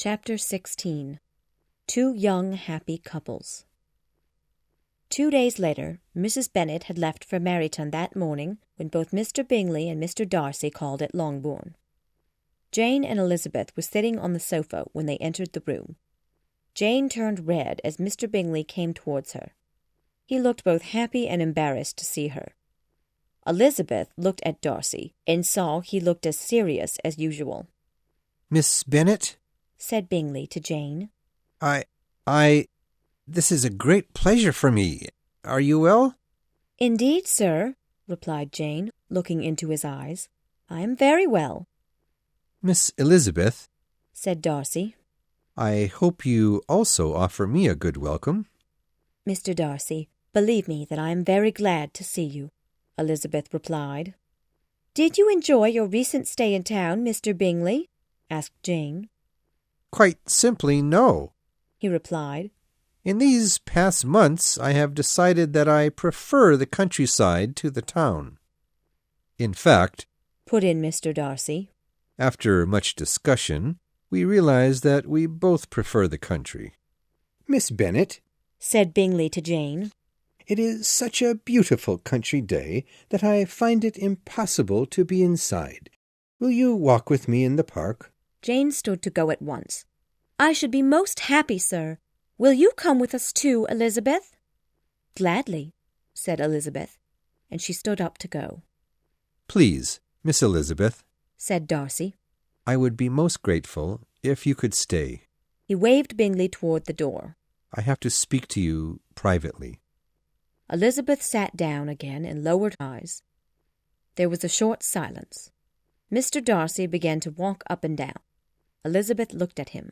Chapter 16. Two Young Happy Couples. 2 days later, Mrs. Bennet had left for Meryton that morning when both Mr. Bingley and Mr. Darcy called at Longbourn. Jane and Elizabeth were sitting on the sofa when they entered the room. Jane turned red as Mr. Bingley came towards her. He looked both happy and embarrassed to see her. Elizabeth looked at Darcy and saw he looked as serious as usual. "Miss Bennet," said Bingley to Jane. This is a great pleasure for me. Are you well?" "Indeed, sir," replied Jane, looking into his eyes. "I am very well." "Miss Elizabeth," said Darcy. "I hope you also offer me a good welcome." "Mr. Darcy, believe me that I am very glad to see you," Elizabeth replied. "Did you enjoy your recent stay in town, Mr. Bingley?" asked Jane. "Quite simply, no," he replied. "In these past months I have decided that I prefer the countryside to the town. In fact," put in Mr. Darcy, "after much discussion, we realize that we both prefer the country." "Miss Bennet," said Bingley to Jane, "it is such a beautiful country day that I find it impossible to be inside. Will you walk with me in the park?" Jane stood to go at once. "I should be most happy, sir. Will you come with us too, Elizabeth?" "Gladly," said Elizabeth, and she stood up to go. "Please, Miss Elizabeth," said Darcy, "I would be most grateful if you could stay. He waved Bingley toward the door. I have to speak to you privately." Elizabeth sat down again and lowered her eyes. There was a short silence. Mr. Darcy began to walk up and down. Elizabeth looked at him.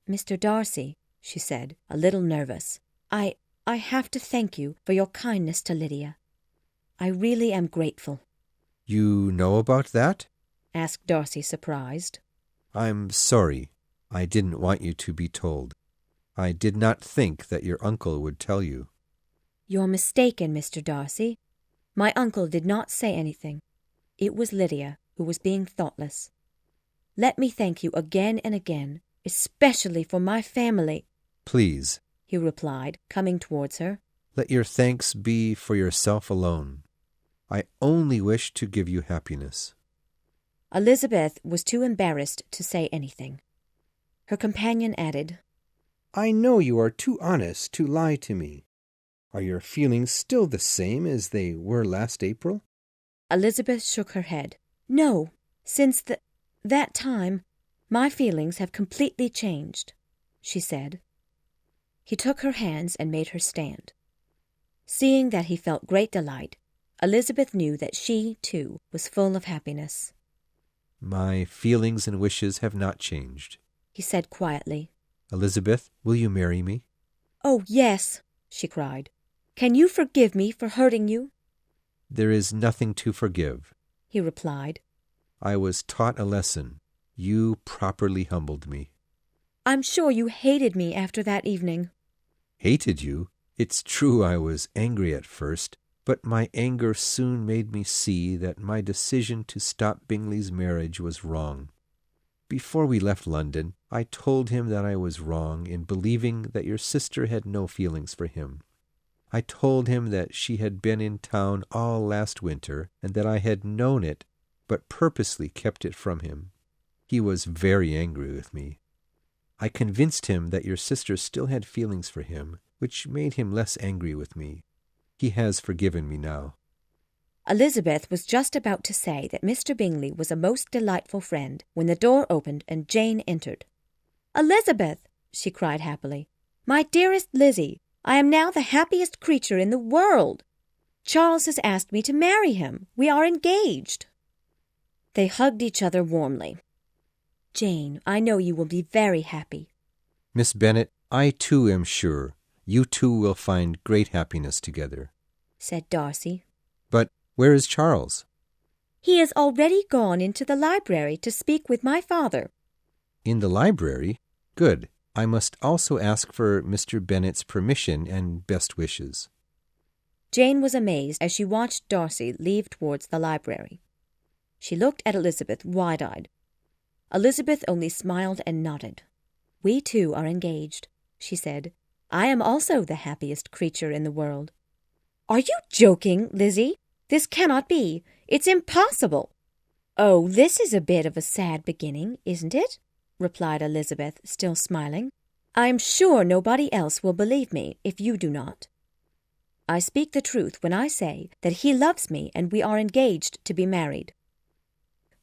"Mr. Darcy," she said, a little nervous, I have to thank you for your kindness to Lydia. I really am grateful." "You know about that?" asked Darcy, surprised. "I'm sorry. I didn't want you to be told. I did not think that your uncle would tell you." "You're mistaken, Mr. Darcy. My uncle did not say anything. It was Lydia who was being thoughtless. Let me thank you again and again, especially for my family." "Please," he replied, coming towards her, "let your thanks be for yourself alone. I only wish to give you happiness." Elizabeth was too embarrassed to say anything. Her companion added, "I know you are too honest to lie to me. Are your feelings still the same as they were last April?" Elizabeth shook her head. "No, since that time, my feelings have completely changed," she said. He took her hands and made her stand. Seeing that he felt great delight, Elizabeth knew that she, too, was full of happiness. "My feelings and wishes have not changed," he said quietly. "Elizabeth, will you marry me?" "Oh, yes," she cried. "Can you forgive me for hurting you?" "There is nothing to forgive," he replied. "I was taught a lesson. You properly humbled me." "I'm sure you hated me after that evening." "Hated you? It's true I was angry at first, but my anger soon made me see that my decision to stop Bingley's marriage was wrong. Before we left London, I told him that I was wrong in believing that your sister had no feelings for him. I told him that she had been in town all last winter, and that I had known it, but purposely kept it from him. He was very angry with me. I convinced him that your sister still had feelings for him, which made him less angry with me. He has forgiven me now." Elizabeth was just about to say that Mr. Bingley was a most delightful friend when the door opened and Jane entered. "Elizabeth," she cried happily, "my dearest Lizzie, I am now the happiest creature in the world. Charles has asked me to marry him. We are engaged." They hugged each other warmly. "Jane, I know you will be very happy." "Miss Bennet, I too am sure you two will find great happiness together," said Darcy. "But where is Charles?" "He has already gone into the library to speak with my father." "In the library? Good. I must also ask for Mr. Bennet's permission and best wishes." Jane was amazed as she watched Darcy leave towards the library. She looked at Elizabeth wide-eyed. Elizabeth only smiled and nodded. "We two are engaged," she said. "I am also the happiest creature in the world." "Are you joking, Lizzie? This cannot be. It's impossible." "Oh, this is a bit of a sad beginning, isn't it?" replied Elizabeth, still smiling. "I'm sure nobody else will believe me if you do not. I speak the truth when I say that he loves me and we are engaged to be married."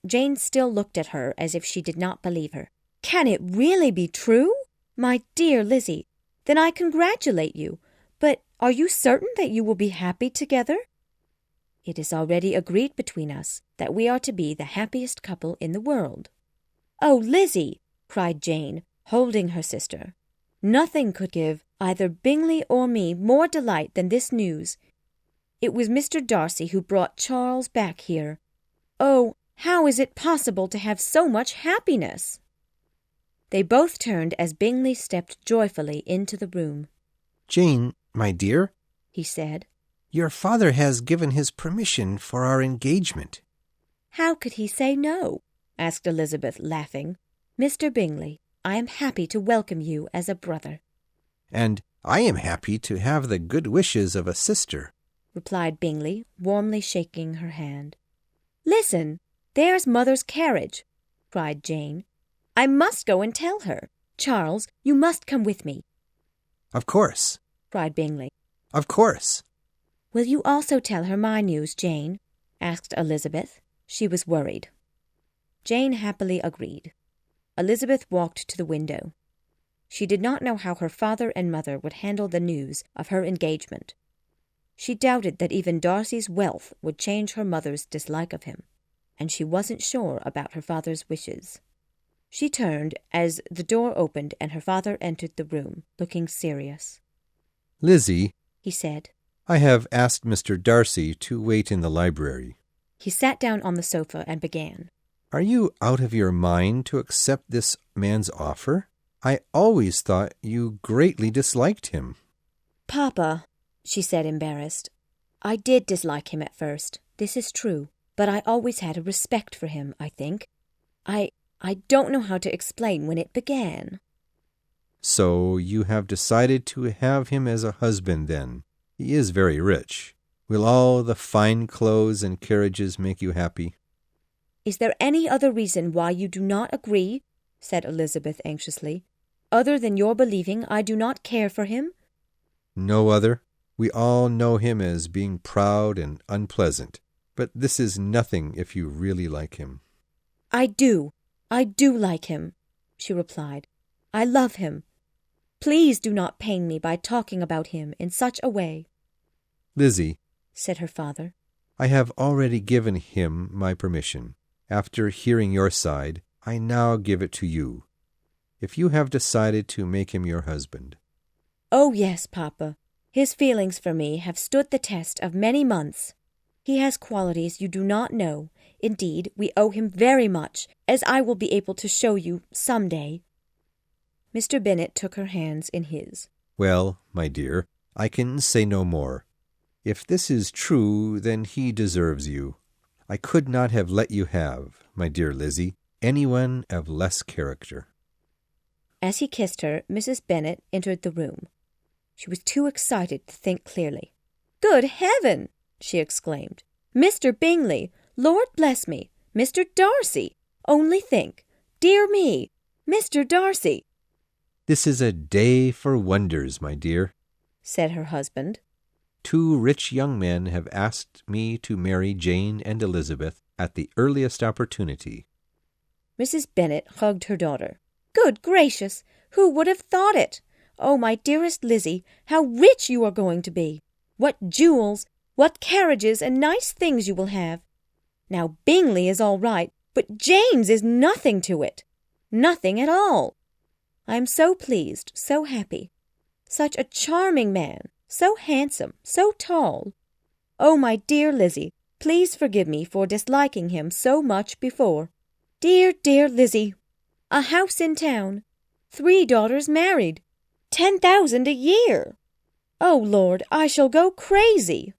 Jane still looked at her as if she did not believe her. "Can it really be true? My dear Lizzie, then I congratulate you. But are you certain that you will be happy together?" "It is already agreed between us that we are to be the happiest couple in the world." "Oh, Lizzie!" cried Jane, holding her sister. "Nothing could give either Bingley or me more delight than this news. It was Mr. Darcy who brought Charles back here. Oh, how is it possible to have so much happiness?" They both turned as Bingley stepped joyfully into the room. "Jane, my dear," he said, "your father has given his permission for our engagement." "How could he say no?" asked Elizabeth, laughing. "Mr. Bingley, I am happy to welcome you as a brother." "And I am happy to have the good wishes of a sister," replied Bingley, warmly shaking her hand. "Listen, there's Mother's carriage," cried Jane. "I must go and tell her. Charles, you must come with me." "Of course," cried Bingley. "Of course." "Will you also tell her my news, Jane?" asked Elizabeth. She was worried. Jane happily agreed. Elizabeth walked to the window. She did not know how her father and mother would handle the news of her engagement. She doubted that even Darcy's wealth would change her mother's dislike of him, and she wasn't sure about her father's wishes. She turned as the door opened and her father entered the room, looking serious. "Lizzie," he said. "I have asked Mr. Darcy to wait in the library." He sat down on the sofa and began. "Are you out of your mind to accept this man's offer? I always thought you greatly disliked him." "Papa," she said, embarrassed, "I did dislike him at first. This is true. But I always had a respect for him, I think. I don't know how to explain when it began." "So you have decided to have him as a husband, then? He is very rich. Will all the fine clothes and carriages make you happy?" "Is there any other reason why you do not agree?" said Elizabeth anxiously. "Other than your believing I do not care for him?" "No other. We all know him as being proud and unpleasant. But this is nothing if you really like him." I do like him," she replied. "I love him. Please do not pain me by talking about him in such a way." "Lizzie," said her father, "I have already given him my permission. After hearing your side, I now give it to you. If you have decided to make him your husband." "Oh, yes, Papa. His feelings for me have stood the test of many months. He has qualities you do not know. Indeed, we owe him very much, as I will be able to show you some day." Mr. Bennet took her hands in his. "Well, my dear, I can say no more. If this is true, then he deserves you. I could not have let you have, my dear Lizzie, anyone of less character." As he kissed her, Mrs. Bennet entered the room. She was too excited to think clearly. "Good heaven!" she exclaimed. "Mr. Bingley! Lord bless me! Mr. Darcy! Only think! Dear me! Mr. Darcy!" "This is a day for wonders, my dear," said her husband. "2 rich young men have asked me to marry Jane and Elizabeth at the earliest opportunity." Mrs. Bennet hugged her daughter. "Good gracious! Who would have thought it? Oh, my dearest Lizzie, how rich you are going to be! What jewels, what carriages and nice things you will have! Now Bingley is all right, but James is nothing to it. Nothing at all. I am so pleased, so happy. Such a charming man, so handsome, so tall. Oh, my dear Lizzie, please forgive me for disliking him so much before. Dear, dear Lizzie! A house in town, 3 daughters married, 10,000 a year. Oh, Lord, I shall go crazy."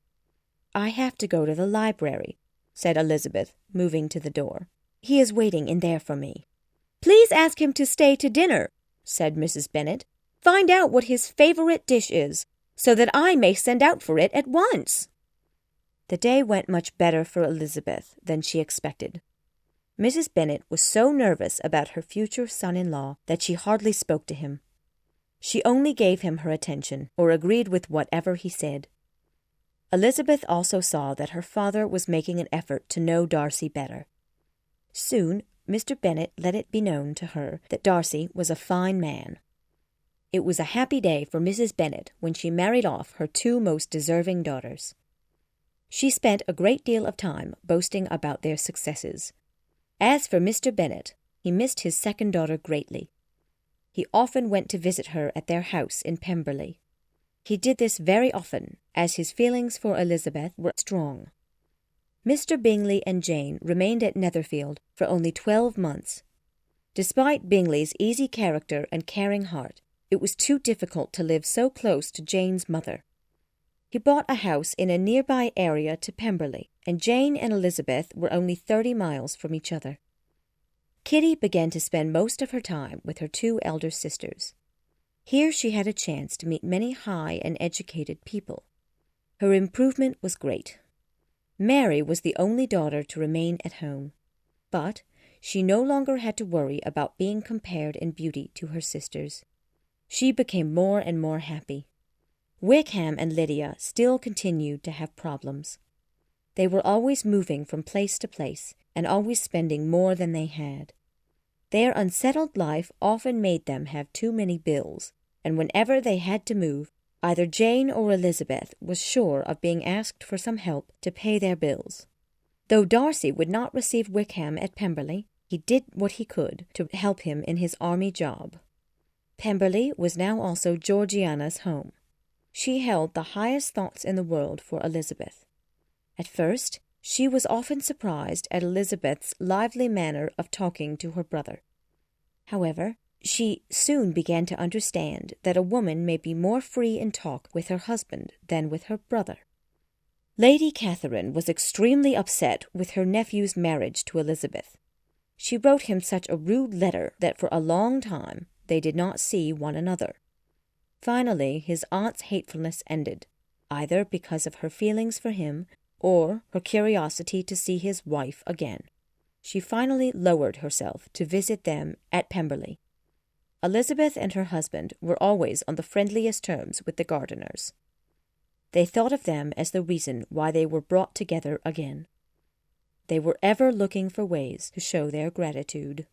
"I have to go to the library," said Elizabeth, moving to the door. "He is waiting in there for me." "Please ask him to stay to dinner," said Mrs. Bennet. "Find out what his favourite dish is, so that I may send out for it at once." The day went much better for Elizabeth than she expected. Mrs. Bennet was so nervous about her future son-in-law that she hardly spoke to him. She only gave him her attention, or agreed with whatever he said. Elizabeth also saw that her father was making an effort to know Darcy better. Soon, Mr. Bennet let it be known to her that Darcy was a fine man. It was a happy day for Mrs. Bennet when she married off her two most deserving daughters. She spent a great deal of time boasting about their successes. As for Mr. Bennet, he missed his second daughter greatly. He often went to visit her at their house in Pemberley. He did this very often, as his feelings for Elizabeth were strong. Mr. Bingley and Jane remained at Netherfield for only 12 months. Despite Bingley's easy character and caring heart, it was too difficult to live so close to Jane's mother. He bought a house in a nearby area to Pemberley, and Jane and Elizabeth were only 30 miles from each other. Kitty began to spend most of her time with her two elder sisters. Here she had a chance to meet many high and educated people. Her improvement was great. Mary was the only daughter to remain at home, but she no longer had to worry about being compared in beauty to her sisters. She became more and more happy. Wickham and Lydia still continued to have problems. They were always moving from place to place and always spending more than they had. Their unsettled life often made them have too many bills, and whenever they had to move, either Jane or Elizabeth was sure of being asked for some help to pay their bills. Though Darcy would not receive Wickham at Pemberley, he did what he could to help him in his army job. Pemberley was now also Georgiana's home. She held the highest thoughts in the world for Elizabeth. At first, she was often surprised at Elizabeth's lively manner of talking to her brother. However, she soon began to understand that a woman may be more free in talk with her husband than with her brother. Lady Catherine was extremely upset with her nephew's marriage to Elizabeth. She wrote him such a rude letter that for a long time they did not see one another. Finally, his aunt's hatefulness ended, either because of her feelings for him or her curiosity to see his wife again. She finally lowered herself to visit them at Pemberley. Elizabeth and her husband were always on the friendliest terms with the Gardiners. They thought of them as the reason why they were brought together again. They were ever looking for ways to show their gratitude.